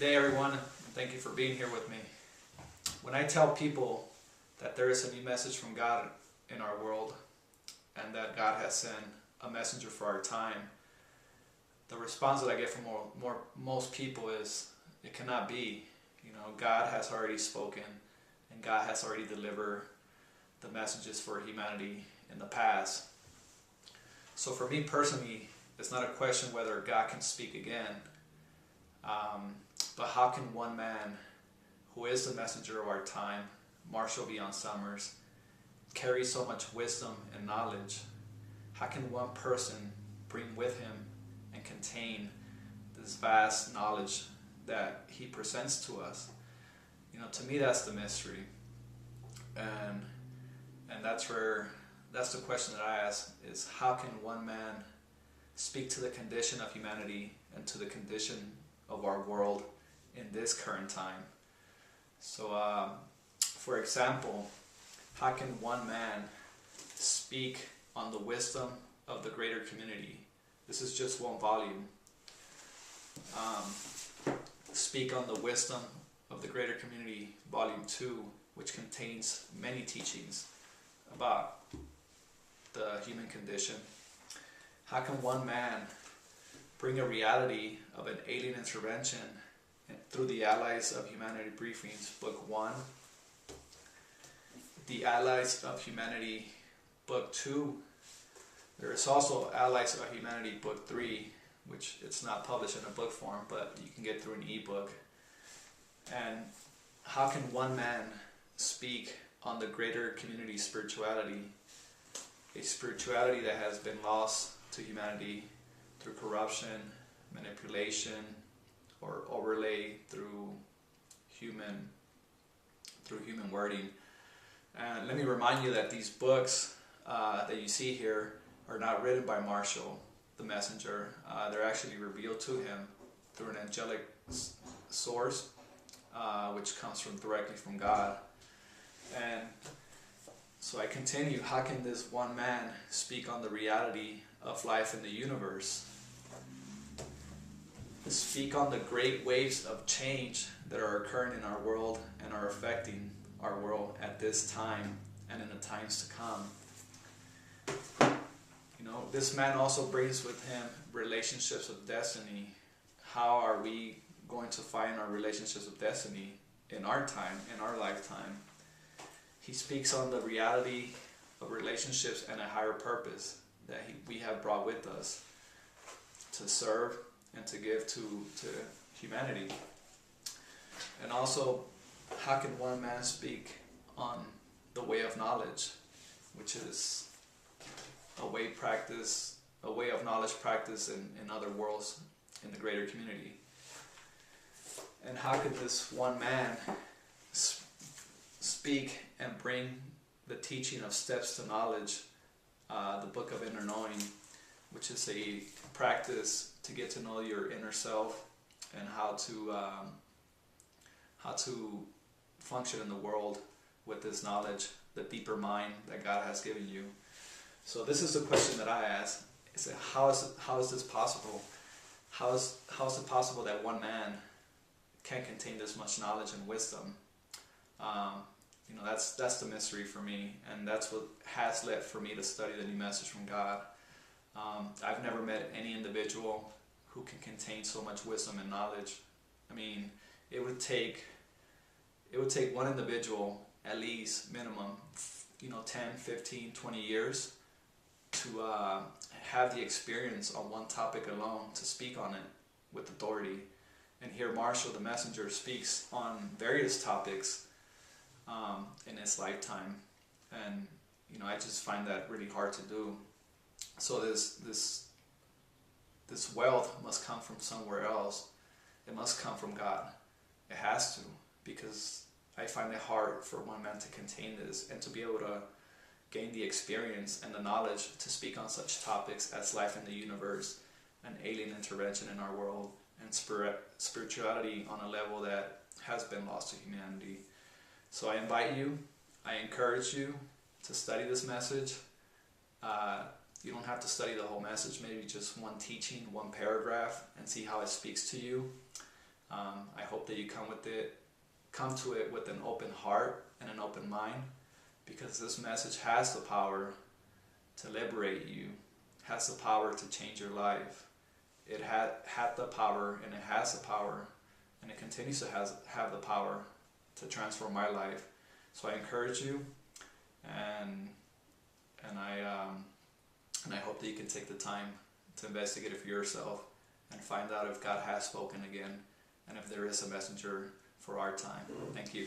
day, everyone, and thank you for being here with me. When I tell people that there is a new message from God in our world and that God has sent a messenger for our time, the response that I get from most people is, it cannot be. You know, God has already spoken and God has already delivered the messages for humanity in the past. So for me personally, it's not a question whether God can speak again, but how can one man who is the messenger of our time, Vian Summer, carry so much wisdom and knowledge? How can one person bring with him and contain this vast knowledge that he presents to us? You know, to me that's the mystery, and that's the question that I ask, is how can one man speak to the condition of humanity and to the condition of our world in this current time? So for example, how can one man speak on the wisdom of the greater community? This is just one volume. Speak on the wisdom of the greater community, volume 2, which contains many teachings about the human condition. How can one man bring a reality of an alien intervention through the Allies of Humanity Briefings, Book 1, the Allies of Humanity, Book 2. There is also Allies of Humanity, Book 3, which it's not published in a book form, but you can get through an ebook. And how can one man speak on the greater community spirituality, a spirituality that has been lost to humanity through corruption, manipulation, or overlay through human wording? And let me remind you that these books that you see here are not written by Marshall, the messenger. They're actually revealed to him through an angelic source, which comes directly from God. And so I continue, how can this one man speak on the reality of life in the universe? Speak on the great waves of change that are occurring in our world and are affecting our world at this time and in the times to come. You know, this man also brings with him relationships of destiny. How are we going to find our relationships of destiny in our time, in our lifetime? He speaks on the reality of relationships and a higher purpose that we have brought with us to serve and to give to humanity. And also, how can one man speak on the way of knowledge, which is a way of knowledge practice in other worlds in the greater community? And how could this one man speak and bring the teaching of Steps to Knowledge, the Book of Inner Knowing, which is a practice to get to know your inner self and how to function in the world with this knowledge, the deeper mind that God has given you. So this is the question that I ask: is how is this possible? How is it possible that one man can contain this much knowledge and wisdom? You know, that's the mystery for me, and that's what has led for me to study the new message from God. I've never met any individual who can contain so much wisdom and knowledge. I mean, it would take one individual, at least minimum, 10, 15, 20 years to have the experience on one topic alone to speak on it with authority. And here Marshall, the messenger, speaks on various topics in his lifetime, and I just find that really hard to do. So this wealth must come from somewhere else. It must come from God. It has to, because I find it hard for one man to contain this and to be able to gain the experience and the knowledge to speak on such topics as life in the universe, an alien intervention in our world, and spirituality on a level that has been lost to humanity. So I invite you, I encourage you to study this message. You don't have to study the whole message, maybe just one teaching, one paragraph, and see how it speaks to you. I hope that you come to it with an open heart and an open mind, because this message has the power to liberate you, has the power to change your life. It had the power, and it has the power, and it continues to have the power to transform my life. So I encourage you, and I hope that you can take the time to investigate it for yourself and find out if God has spoken again, and if there is a messenger for our time. Thank you.